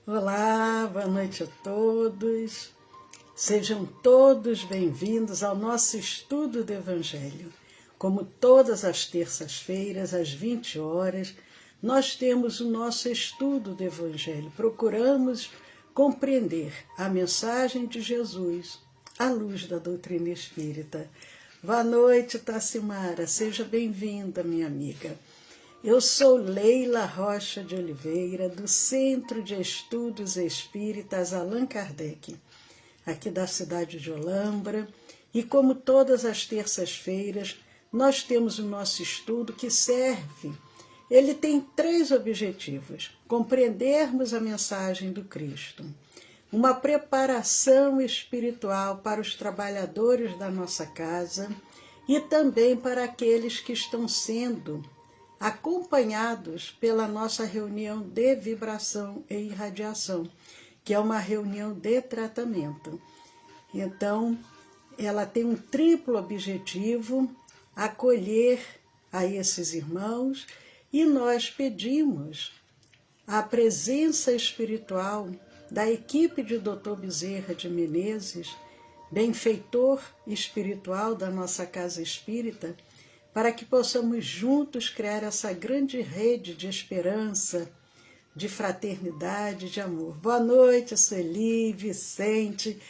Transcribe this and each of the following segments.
Olá, boa noite a todos. Sejam todos bem-vindos ao nosso estudo do Evangelho. Como todas as terças-feiras, às 20 horas, nós temos o nosso estudo do Evangelho. Procuramos compreender a mensagem de Jesus à luz da doutrina espírita. Boa noite, Tassimara. Seja bem-vinda, minha amiga. Eu sou Leila Rocha de Oliveira, do Centro de Estudos Espíritas Allan Kardec, aqui da cidade de Olambra, e como todas as terças-feiras, nós temos o nosso estudo que serve. Ele tem 3 objetivos: compreendermos a mensagem do Cristo, uma preparação espiritual para os trabalhadores da nossa casa e também para aqueles que estão sendo acompanhados pela nossa reunião de vibração e irradiação, que é uma reunião de tratamento. Então, ela tem um triplo objetivo: acolher a esses irmãos, e nós pedimos a presença espiritual da equipe de Dr. Bezerra de Menezes, benfeitor espiritual da nossa casa espírita, para que possamos juntos criar essa grande rede de esperança, de fraternidade, de amor. Boa noite, Sueli, Vicente,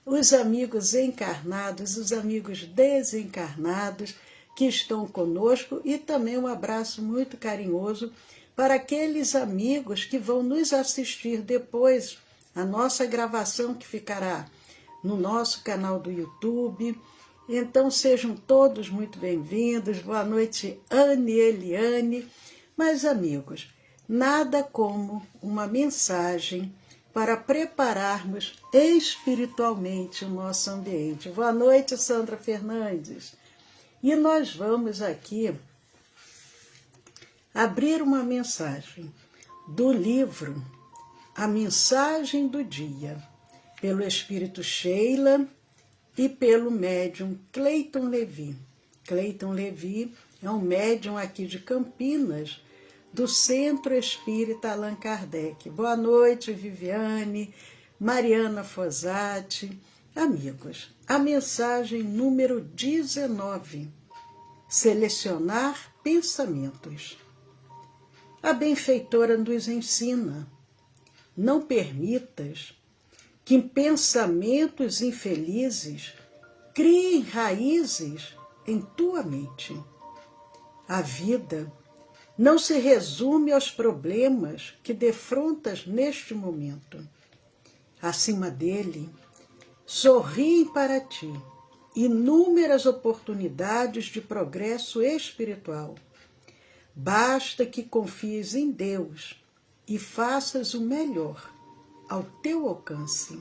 os amigos encarnados, os amigos desencarnados que estão conosco, e também um abraço muito carinhoso para aqueles amigos que vão nos assistir depois, a nossa gravação que ficará no nosso canal do YouTube. Então sejam todos muito bem-vindos. Boa noite, Anne e Eliane. Mas, amigos, nada como uma mensagem para prepararmos espiritualmente o nosso ambiente. Boa noite, Sandra Fernandes. E nós vamos aqui abrir uma mensagem do livro A Mensagem do Dia, pelo Espírito Sheila e pelo médium Cleiton Levi. Cleiton Levi é um médium aqui de Campinas, do Centro Espírita Allan Kardec. Boa noite, Viviane, Mariana Fosati. Amigos, a mensagem número 19, selecionar pensamentos. A benfeitora nos ensina: não permitas que pensamentos infelizes criem raízes em tua mente. A vida não se resume aos problemas que defrontas neste momento. Acima dele, sorriem para ti inúmeras oportunidades de progresso espiritual. Basta que confies em Deus e faças o melhor ao teu alcance.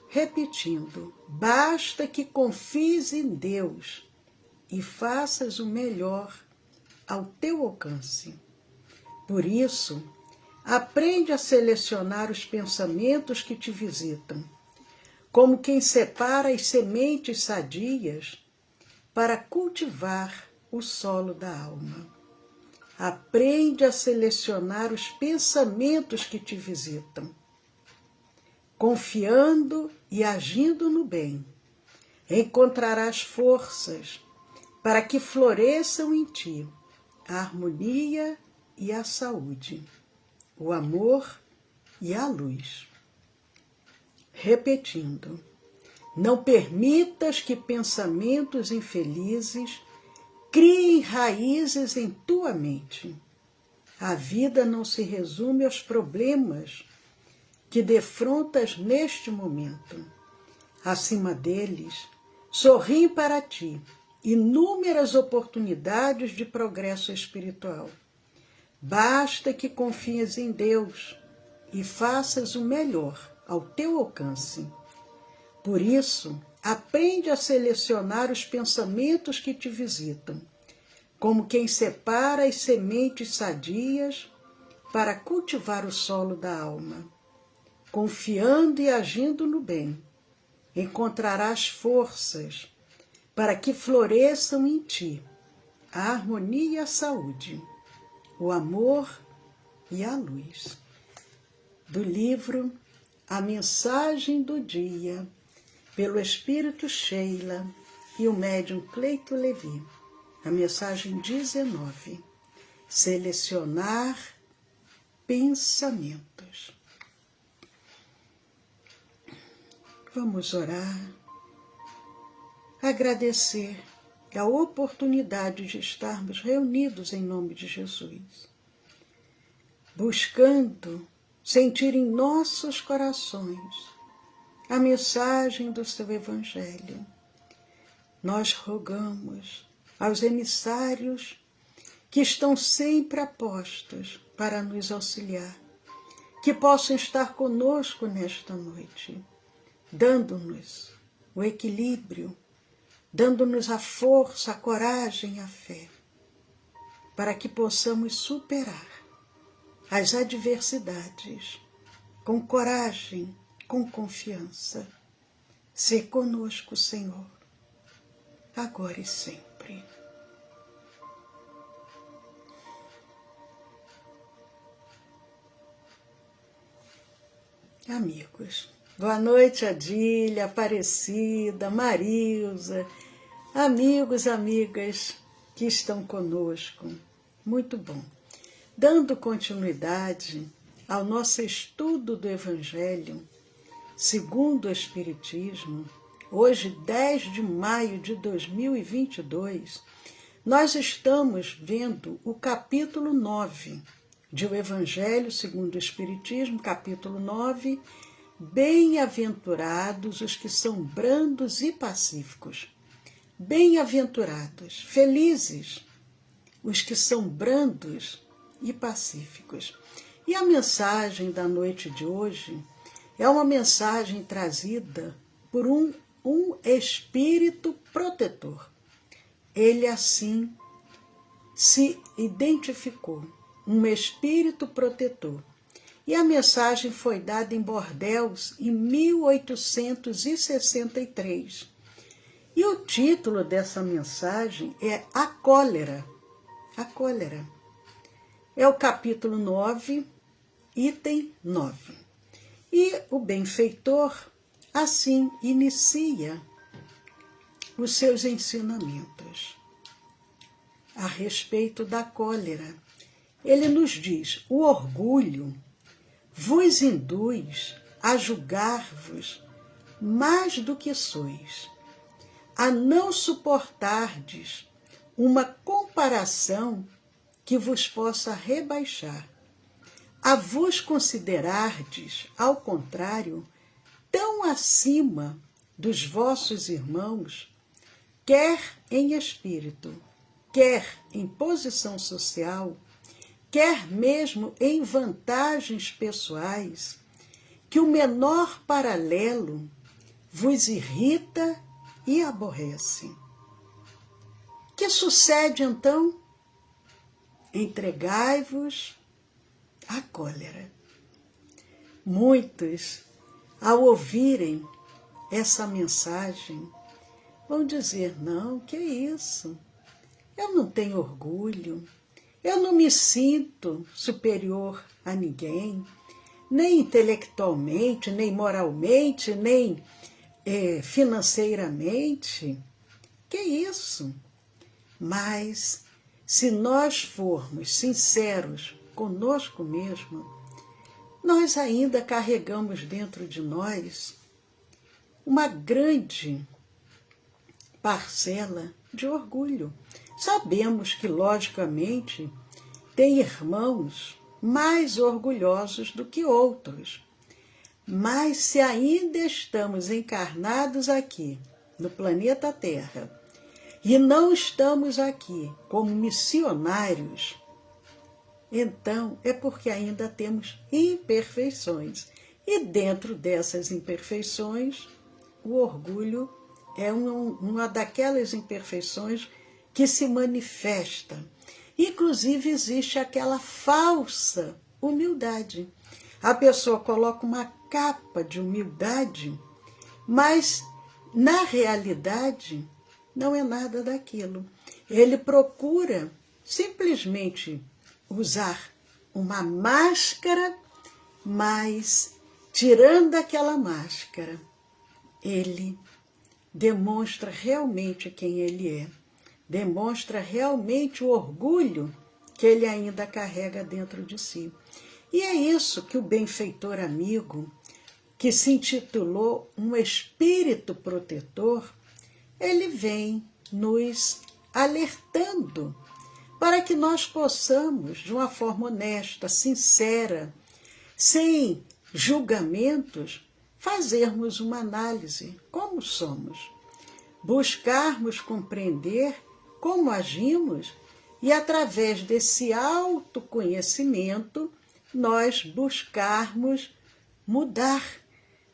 Repetindo, basta que confies em Deus e faças o melhor ao teu alcance. Por isso, aprende a selecionar os pensamentos que te visitam, como quem separa as sementes sadias para cultivar o solo da alma. Aprende a selecionar os pensamentos que te visitam, confiando e agindo no bem, encontrarás forças para que floresçam em ti a harmonia e a saúde, o amor e a luz. Repetindo, não permitas que pensamentos infelizes criem raízes em tua mente. A vida não se resume aos problemas que defrontas neste momento. Acima deles, sorriem para ti inúmeras oportunidades de progresso espiritual. Basta que confies em Deus e faças o melhor ao teu alcance. Por isso, aprende a selecionar os pensamentos que te visitam, como quem separa as sementes sadias para cultivar o solo da alma. Confiando e agindo no bem, encontrarás forças para que floresçam em ti a harmonia e a saúde, o amor e a luz. do livro A Mensagem do Dia, pelo Espírito Sheila e o médium Cleito Levi. A mensagem 19. Selecionar pensamentos. Vamos orar, agradecer a oportunidade de estarmos reunidos em nome de Jesus, buscando sentir em nossos corações a mensagem do seu Evangelho. Nós rogamos aos emissários que estão sempre a postos para nos auxiliar, que possam estar conosco nesta noite, dando-nos o equilíbrio, dando-nos a força, a coragem, a fé, para que possamos superar as adversidades com coragem, com confiança. Sê conosco, Senhor, agora e sempre. Amigos, boa noite, Adília, Aparecida, Marilza, amigos, amigas que estão conosco. Muito bom. Dando continuidade ao nosso estudo do Evangelho segundo o Espiritismo, hoje, 10 de maio de 2022, nós estamos vendo o capítulo 9 de O Evangelho segundo o Espiritismo, capítulo 9, Bem-aventurados os que são brandos e pacíficos. Bem-aventurados, felizes os que são brandos e pacíficos. E a mensagem da noite de hoje é uma mensagem trazida por um espírito protetor. Ele assim se identificou, um espírito protetor. E a mensagem foi dada em Bordeaux em 1863. E o título dessa mensagem é A Cólera. A Cólera. É o capítulo 9, item 9. E o benfeitor assim inicia os seus ensinamentos a respeito da cólera. Ele nos diz: o orgulho vos induz a julgar-vos mais do que sois, a não suportardes uma comparação que vos possa rebaixar, a vos considerardes, ao contrário, tão acima dos vossos irmãos, quer em espírito, quer em posição social, quer mesmo em vantagens pessoais, que o menor paralelo vos irrita e aborrece. Que sucede então? Entregai-vos à cólera. Muitos, ao ouvirem essa mensagem, vão dizer: não, que isso? Eu não tenho orgulho, eu não me sinto superior a ninguém, nem intelectualmente, nem moralmente, nem financeiramente. Que isso? Mas, se nós formos sinceros conosco mesmo, nós ainda carregamos dentro de nós uma grande parcela de orgulho. Sabemos que, logicamente, tem irmãos mais orgulhosos do que outros. Mas se ainda estamos encarnados aqui, no planeta Terra, e não estamos aqui como missionários, então é porque ainda temos imperfeições. E dentro dessas imperfeições, o orgulho é uma daquelas imperfeições que se manifesta. Inclusive, existe aquela falsa humildade. A pessoa coloca uma capa de humildade, mas, na realidade, não é nada daquilo. Ele procura simplesmente usar uma máscara mas tirando aquela máscara, ele demonstra realmente quem ele é, demonstra realmente o orgulho que ele ainda carrega dentro de si. E é isso que o benfeitor amigo, que se intitulou um espírito protetor, ele vem nos alertando para que nós possamos, de uma forma honesta, sincera, sem julgamentos, fazermos uma análise como somos, buscarmos compreender como agimos e, através desse autoconhecimento, nós buscarmos mudar,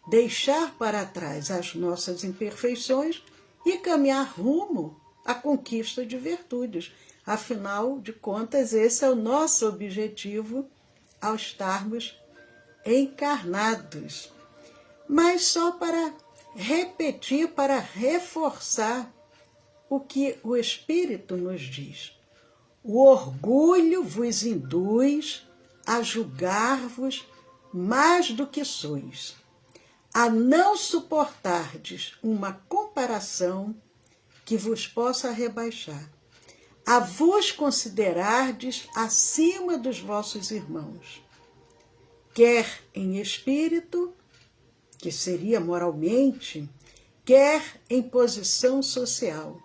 deixar para trás as nossas imperfeições e caminhar rumo à conquista de virtudes. Afinal de contas, esse é o nosso objetivo ao estarmos encarnados. Mas só para repetir, para reforçar o que o Espírito nos diz. O orgulho vos induz a julgar-vos mais do que sois, a não suportardes uma comparação que vos possa rebaixar, a vos considerardes acima dos vossos irmãos, quer em espírito, que seria moralmente, quer em posição social,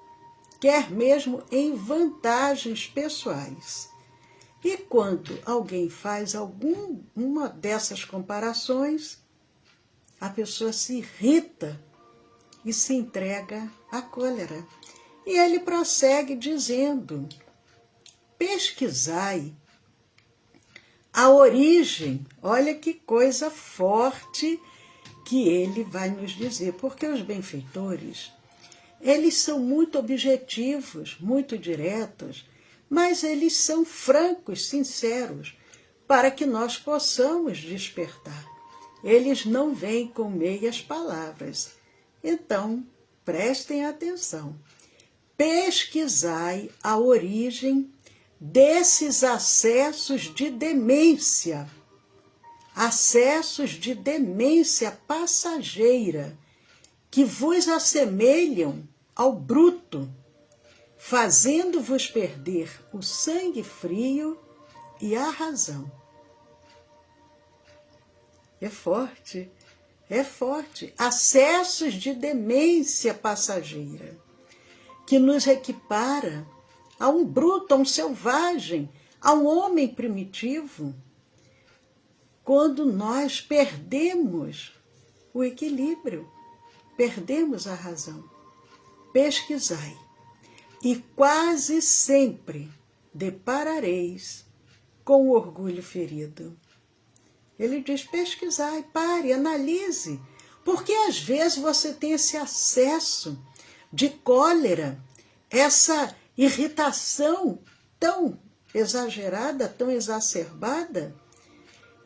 quer mesmo em vantagens pessoais. E quando alguém faz alguma dessas comparações, a pessoa se irrita e se entrega à cólera. E ele prossegue dizendo: pesquisai a origem. Olha que coisa forte que ele vai nos dizer, porque os benfeitores, eles são muito objetivos, muito diretos, mas eles são francos, sinceros, para que nós possamos despertar. Eles não vêm com meias palavras. Então, prestem atenção. Pesquisai a origem desses acessos de demência passageira, que vos assemelham ao bruto, fazendo-vos perder o sangue frio e a razão. É forte, é forte. Acessos de demência passageira, que nos equipara a um bruto, a um selvagem, a um homem primitivo, quando nós perdemos o equilíbrio, perdemos a razão. Pesquisai, e quase sempre deparareis com o orgulho ferido. Ele diz: pesquisai, pare, analise, porque às vezes você tem esse acesso de cólera, essa irritação tão exagerada, tão exacerbada,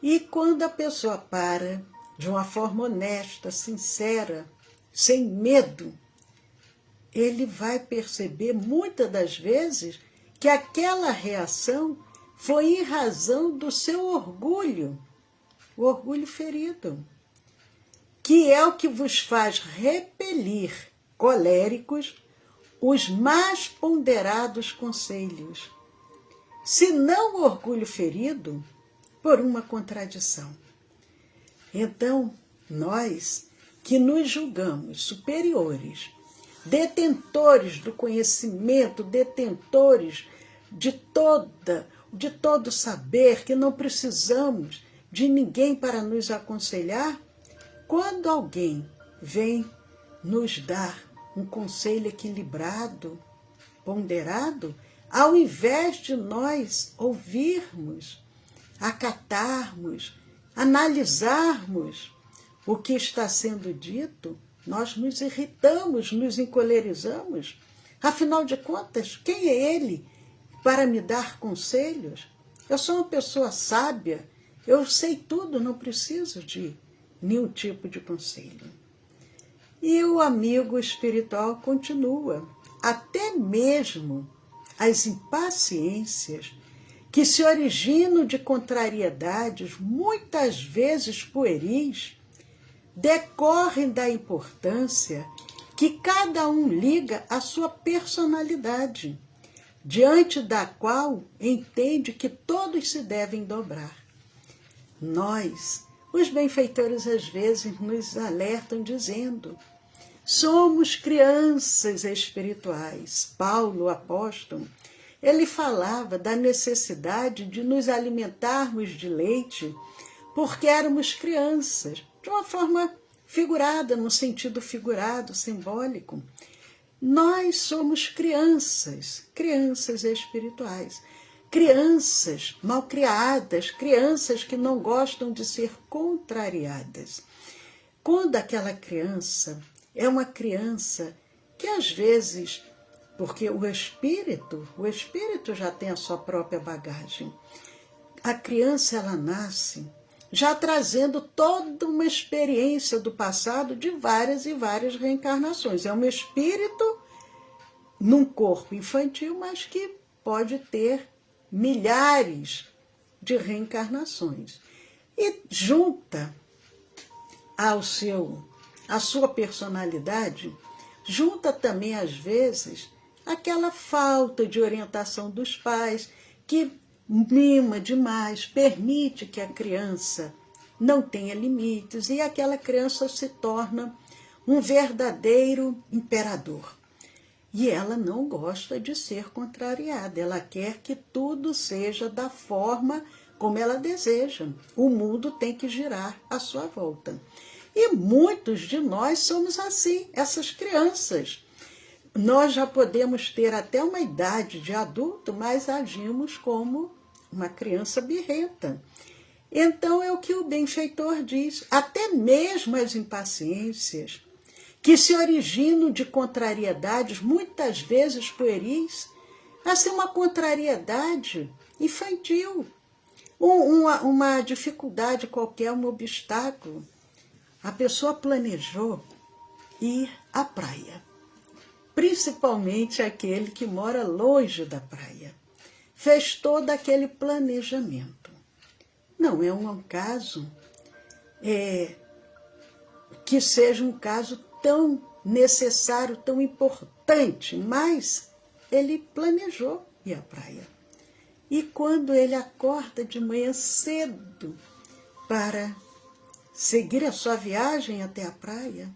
e quando a pessoa para de uma forma honesta, sincera, sem medo, ele vai perceber muitas das vezes que aquela reação foi em razão do seu orgulho, o orgulho ferido, que é o que vos faz repelir, coléricos, os mais ponderados conselhos, se não o orgulho ferido por uma contradição. Então, nós que nos julgamos superiores, detentores do conhecimento, detentores de todo saber, que não precisamos de ninguém para nos aconselhar, quando alguém vem nos dar um conselho equilibrado, ponderado, ao invés de nós ouvirmos, acatarmos, analisarmos o que está sendo dito, nós nos irritamos, nos encolerizamos. Afinal de contas, quem é ele para me dar conselhos? Eu sou uma pessoa sábia, eu sei tudo, não preciso de nenhum tipo de conselho. E o amigo espiritual continua: até mesmo as impaciências que se originam de contrariedades, muitas vezes pueris, decorrem da importância que cada um liga à sua personalidade, diante da qual entende que todos se devem dobrar. Nós, os benfeitores, às vezes nos alertam dizendo: somos crianças espirituais. Paulo, o apóstolo, ele falava da necessidade de nos alimentarmos de leite porque éramos crianças, de uma forma figurada, no sentido figurado, simbólico. Nós somos crianças, crianças espirituais, crianças malcriadas, crianças que não gostam de ser contrariadas. Quando aquela criança é uma criança que às vezes, porque o espírito já tem a sua própria bagagem. A criança, ela nasce já trazendo toda uma experiência do passado de várias e várias reencarnações. É um espírito num corpo infantil, mas que pode ter milhares de reencarnações. E junta a sua personalidade, junta também, às vezes, aquela falta de orientação dos pais, que mima demais, permite que a criança não tenha limites, e aquela criança se torna um verdadeiro imperador. E ela não gosta de ser contrariada, ela quer que tudo seja da forma como ela deseja. O mundo tem que girar à sua volta. E muitos de nós somos assim, essas crianças. Nós já podemos ter até uma idade de adulto, mas agimos como uma criança birrenta. Então é o que o benfeitor diz, até mesmo as impaciências, que se originam de contrariedades, muitas vezes pueris, assim uma contrariedade infantil, uma dificuldade qualquer, um obstáculo. A pessoa planejou ir à praia, principalmente aquele que mora longe da praia. Fez todo aquele planejamento. Não é um caso que seja um caso tão necessário, tão importante, mas ele planejou ir à praia. E quando ele acorda de manhã cedo para seguir a sua viagem até a praia,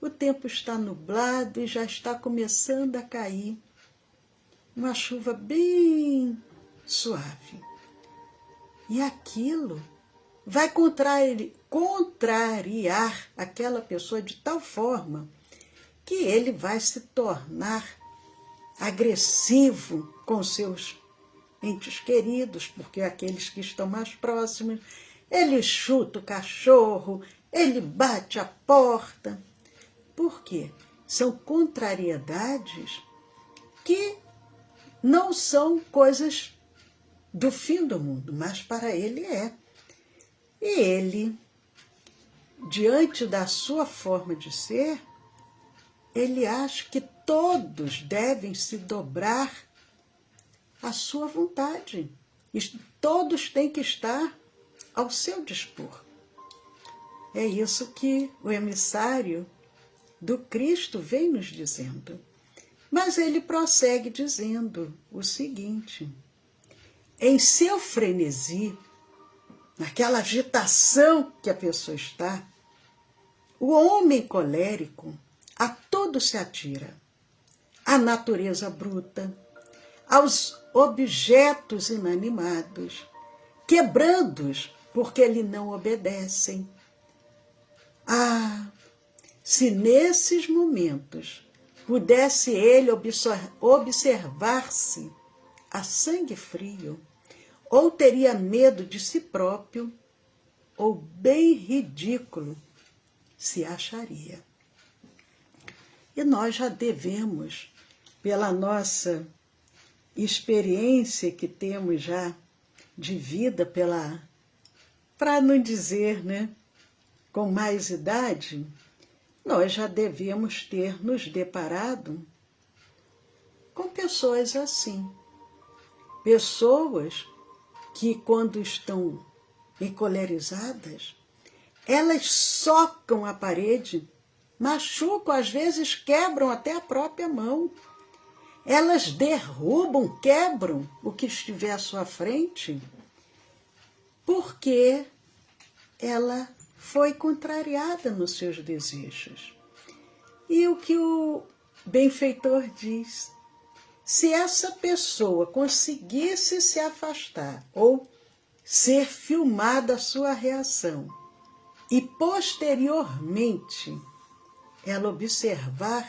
o tempo está nublado e já está começando a cair uma chuva bem suave. E aquilo vai contrariar aquela pessoa de tal forma que ele vai se tornar agressivo com seus entes queridos, porque aqueles que estão mais próximos, ele chuta o cachorro, ele bate a porta. Por quê? São contrariedades que não são coisas do fim do mundo, mas para ele é. E ele, diante da sua forma de ser, ele acha que todos devem se dobrar à sua vontade. E todos têm que estar ao seu dispor. É isso que o emissário do Cristo vem nos dizendo. Mas ele prossegue dizendo o seguinte: em seu frenesi, naquela agitação que a pessoa está, o homem colérico a tudo se atira, à natureza bruta, aos objetos inanimados, quebrando-os porque lhe não obedecem. Ah, se nesses momentos pudesse ele observar-se a sangue frio, ou teria medo de si próprio, ou bem ridículo se acharia. E nós já devemos, pela nossa experiência que temos já de vida, para não dizer, com mais idade, nós já devemos ter nos deparado com pessoas assim. pessoas que, quando estão encolerizadas, elas socam a parede, machucam, às vezes quebram até a própria mão. Elas derrubam, quebram o que estiver à sua frente, porque ela foi contrariada nos seus desejos. E o que o benfeitor diz: se essa pessoa conseguisse se afastar ou ser filmada a sua reação e posteriormente ela observar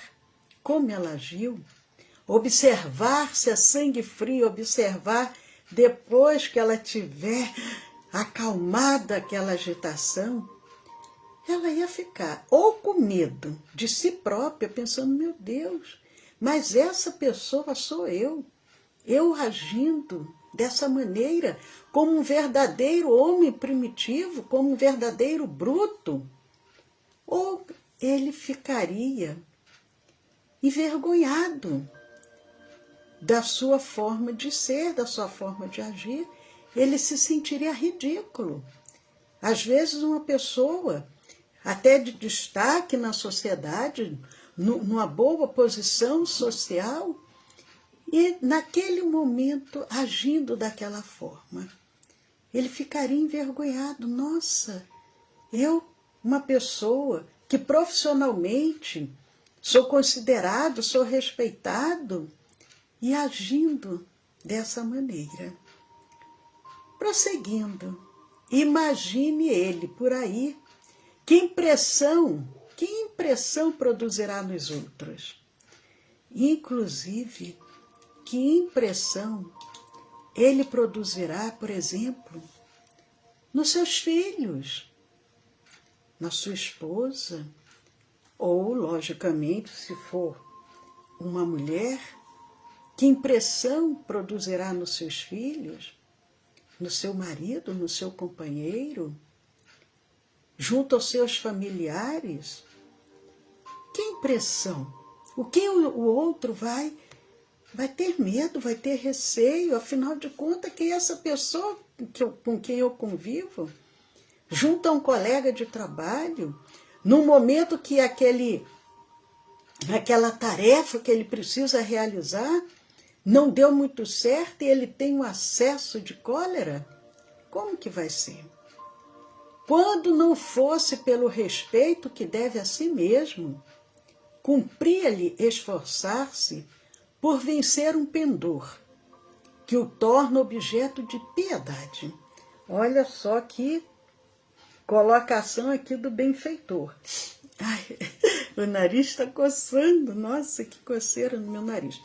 como ela agiu, observar se é sangue frio, observar depois que ela tiver acalmada aquela agitação, ela ia ficar ou com medo de si própria, pensando, meu Deus, mas essa pessoa sou eu agindo dessa maneira, como um verdadeiro homem primitivo, como um verdadeiro bruto. Ou ele ficaria envergonhado da sua forma de ser, da sua forma de agir, ele se sentiria ridículo. Às vezes uma pessoa, até de destaque na sociedade, numa boa posição social, e naquele momento agindo daquela forma, ele ficaria envergonhado. Nossa, eu, uma pessoa que profissionalmente sou considerado, sou respeitado, e agindo dessa maneira. Prosseguindo, imagine ele por aí, que impressão produzirá nos outros? Inclusive, que impressão ele produzirá, por exemplo, nos seus filhos, na sua esposa, ou, logicamente, se for uma mulher, que impressão produzirá nos seus filhos, no seu marido, no seu companheiro, junto aos seus familiares? Que impressão? O que o outro vai ter medo, vai ter receio? Afinal de contas, quem é essa pessoa com quem eu convivo? Junto a um colega de trabalho, num momento que aquela tarefa que ele precisa realizar não deu muito certo e ele tem um acesso de cólera? Como que vai ser? Quando não fosse pelo respeito que deve a si mesmo, cumpria-lhe esforçar-se por vencer um pendor que o torna objeto de piedade. Olha só que colocação aqui do benfeitor. Ai, o nariz está coçando, nossa, que coceira no meu nariz.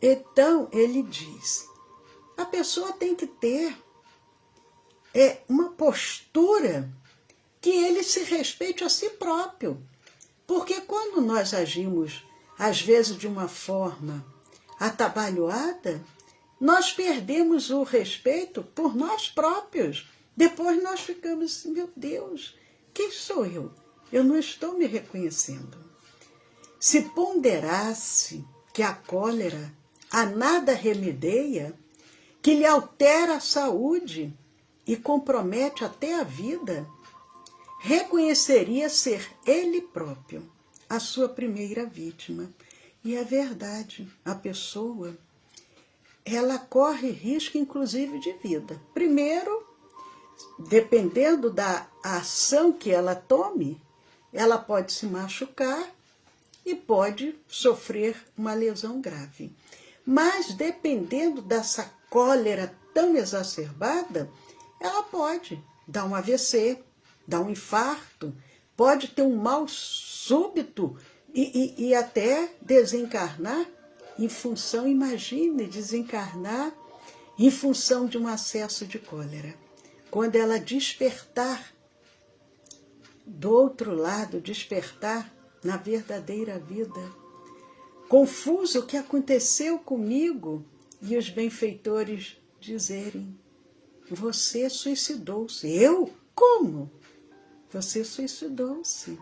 Então, ele diz, a pessoa tem que ter uma postura que ele se respeite a si próprio. Porque quando nós agimos, às vezes, de uma forma atabalhoada, nós perdemos o respeito por nós próprios. Depois nós ficamos assim, meu Deus, quem sou eu? Eu não estou me reconhecendo. Se ponderasse que a cólera a nada remedeia, que lhe altera a saúde e compromete até a vida, reconheceria ser ele próprio a sua primeira vítima. E é verdade, a pessoa, ela corre risco, inclusive, de vida. Primeiro, dependendo da ação que ela tome, ela pode se machucar e pode sofrer uma lesão grave. Mas, dependendo dessa cólera tão exacerbada, ela pode dar um AVC, dar um infarto, pode ter um mal súbito e até desencarnar em função, imagine, desencarnar em função de um acesso de cólera. Quando ela despertar do outro lado, despertar na verdadeira vida, confuso o que aconteceu comigo, e os benfeitores dizerem, você suicidou-se. Eu? Como? Você suicidou-se.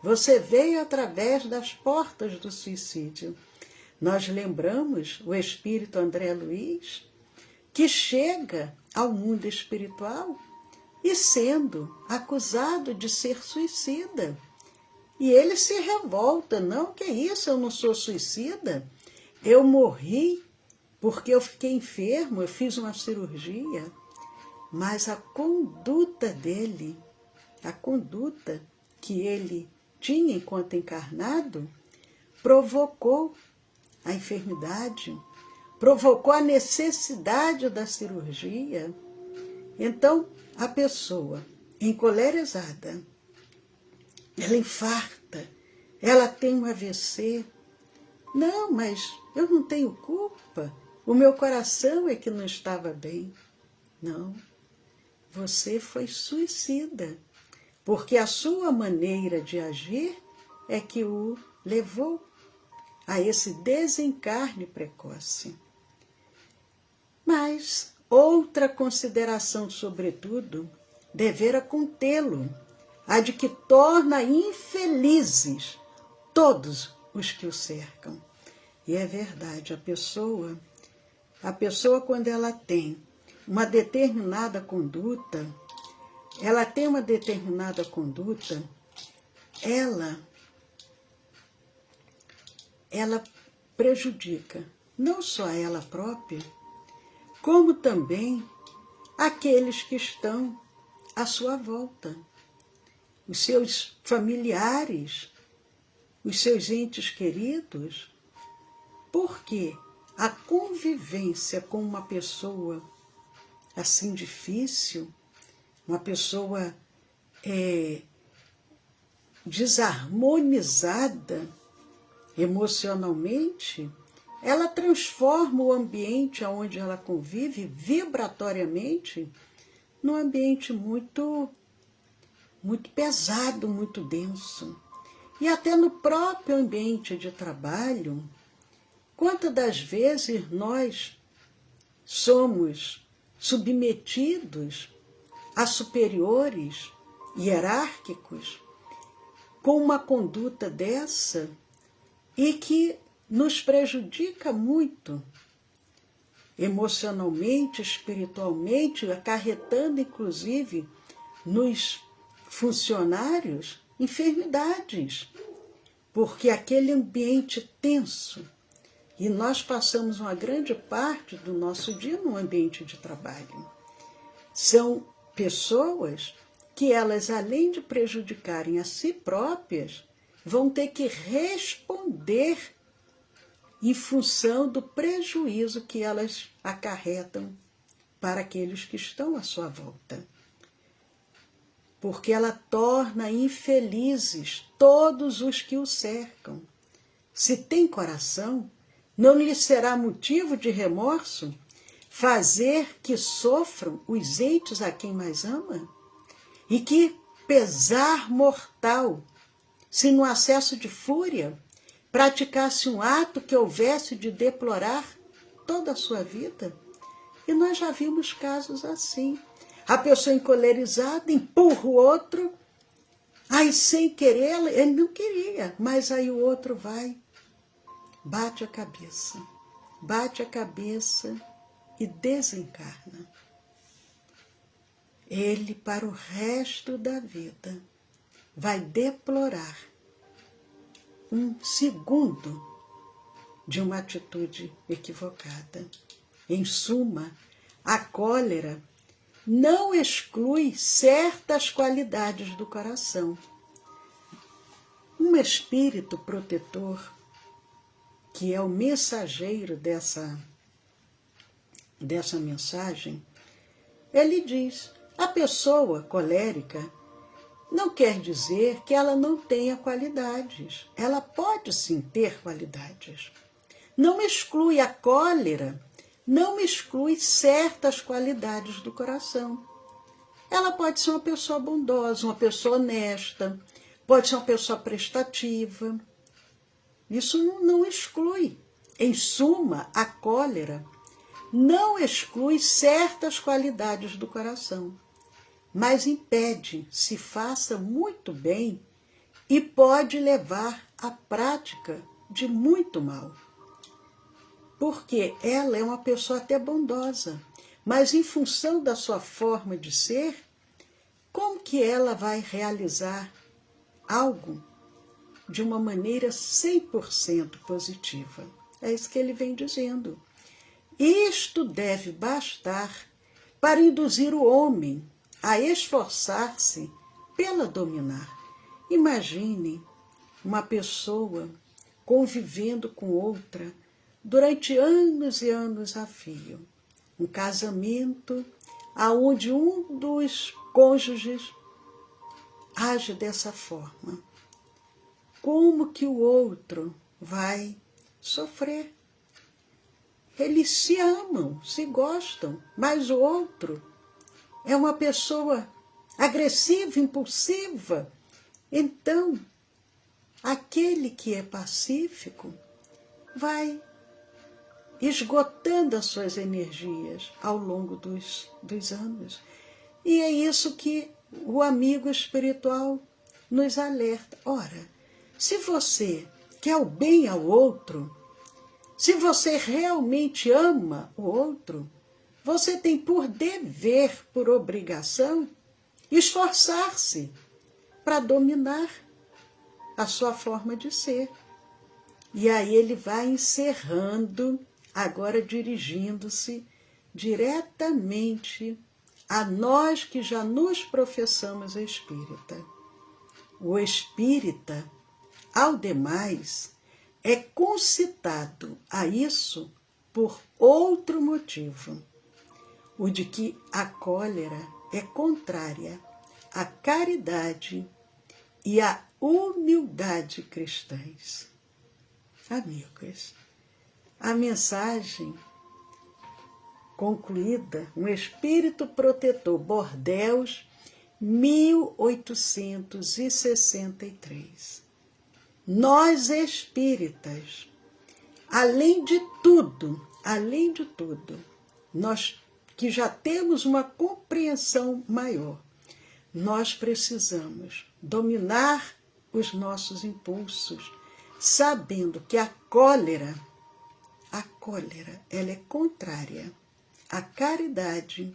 Você veio através das portas do suicídio. Nós lembramos o espírito André Luiz, que chega ao mundo espiritual e sendo acusado de ser suicida. E ele se revolta, não, que isso, eu não sou suicida, eu morri porque eu fiquei enfermo, eu fiz uma cirurgia. Mas a conduta dele, a conduta que ele tinha enquanto encarnado, provocou a enfermidade, provocou a necessidade da cirurgia. Então, a pessoa encolerizada, ela infarta, ela tem um AVC. Não, mas eu não tenho culpa, o meu coração é que não estava bem. Não, você foi suicida, porque a sua maneira de agir é que o levou a esse desencarne precoce. Mas outra consideração, sobretudo, devera contê-lo, a de que torna infelizes todos os que o cercam. E é verdade, a pessoa quando ela tem uma determinada conduta, ela prejudica não só ela própria, como também aqueles que estão à sua volta, os seus familiares, os seus entes queridos, porque a convivência com uma pessoa assim difícil, uma pessoa desarmonizada emocionalmente, ela transforma o ambiente onde ela convive vibratoriamente num ambiente muito, muito pesado, muito denso. E até no próprio ambiente de trabalho, quantas das vezes nós somos submetidos a superiores hierárquicos com uma conduta dessa e que nos prejudica muito emocionalmente, espiritualmente, acarretando inclusive nos funcionários enfermidades, porque aquele ambiente tenso, e nós passamos uma grande parte do nosso dia no ambiente de trabalho. São pessoas que elas, além de prejudicarem a si próprias, vão ter que responder em função do prejuízo que elas acarretam para aqueles que estão à sua volta. Porque ela torna infelizes todos os que o cercam. Se tem coração, não lhe será motivo de remorso fazer que sofram os entes a quem mais ama? E que pesar mortal, se no acesso de fúria praticasse um ato que houvesse de deplorar toda a sua vida? E nós já vimos casos assim. A pessoa encolerizada empurra o outro, aí sem querer, ele não queria, mas aí o outro vai, bate a cabeça e desencarna. Ele, para o resto da vida, vai deplorar um segundo de uma atitude equivocada. Em suma, a cólera não exclui certas qualidades do coração. Um espírito protetor, que é o mensageiro dessa mensagem, ele diz: a pessoa colérica não quer dizer que ela não tenha qualidades. Ela pode sim ter qualidades. Não exclui a cólera, não exclui certas qualidades do coração. Ela pode ser uma pessoa bondosa, uma pessoa honesta, pode ser uma pessoa prestativa. Isso não exclui. Em suma, a cólera não exclui certas qualidades do coração, mas impede se faça muito bem e pode levar à prática de muito mal. Porque ela é uma pessoa até bondosa, mas em função da sua forma de ser, como que ela vai realizar algo de uma maneira 100% positiva? É isso que ele vem dizendo. Isto deve bastar para induzir o homem a esforçar-se pela dominar. Imagine uma pessoa convivendo com outra durante anos e anos a fio. Um casamento onde um dos cônjuges age dessa forma. Como que o outro vai sofrer? Eles se amam, se gostam, mas o outro é uma pessoa agressiva, impulsiva. Então, aquele que é pacífico vai esgotando as suas energias ao longo dos anos. E é isso que o amigo espiritual nos alerta. Ora, se você quer o bem ao outro, se você realmente ama o outro, você tem por dever, por obrigação, esforçar-se para dominar a sua forma de ser. E aí ele vai encerrando, agora dirigindo-se diretamente a nós que já nos professamos espírita. O espírita, ao demais, é concitado a isso por outro motivo, o de que a cólera é contrária à caridade e à humildade cristãs. Amigos, a mensagem concluída, um espírito protetor, Bordeaux, 1863. Nós espíritas, além de tudo, nós que já temos uma compreensão maior, nós precisamos dominar os nossos impulsos, sabendo que a cólera, ela é contrária à caridade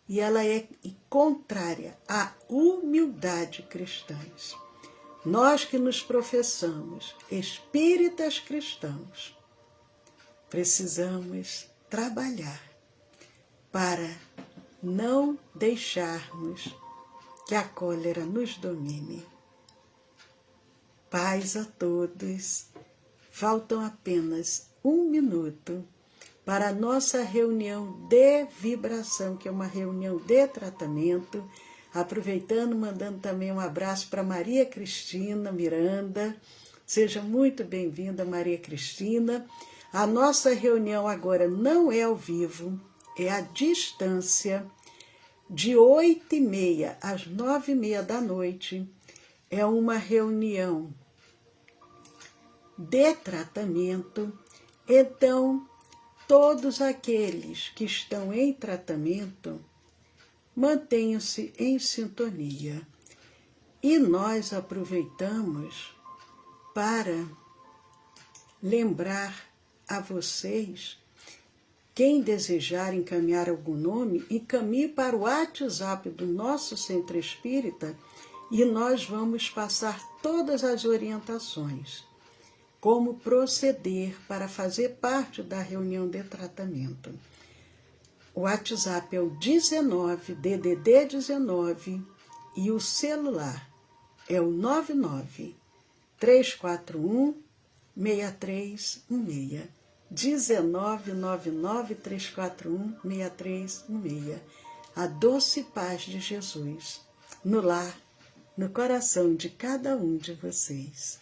e ela é contrária à humildade cristãs. Nós que nos professamos espíritas cristãos, precisamos trabalhar para não deixarmos que a cólera nos domine. Paz a todos. Faltam apenas 1 minuto para a nossa reunião de vibração, que é uma reunião de tratamento. Aproveitando, mandando também um abraço para Maria Cristina Miranda. Seja muito bem-vinda, Maria Cristina. A nossa reunião agora não é ao vivo, é à distância, de 8h30 às 9h30 da noite. É uma reunião de tratamento. Então, todos aqueles que estão em tratamento, mantenham-se em sintonia. E nós aproveitamos para lembrar a vocês, quem desejar encaminhar algum nome, encaminhe para o WhatsApp do nosso Centro Espírita e nós vamos passar todas as orientações. Como proceder para fazer parte da reunião de tratamento. O WhatsApp é o 19, DDD 19, e o celular é o 99 341 6316. 1999 341 6316. A doce paz de Jesus no lar, no coração de cada um de vocês.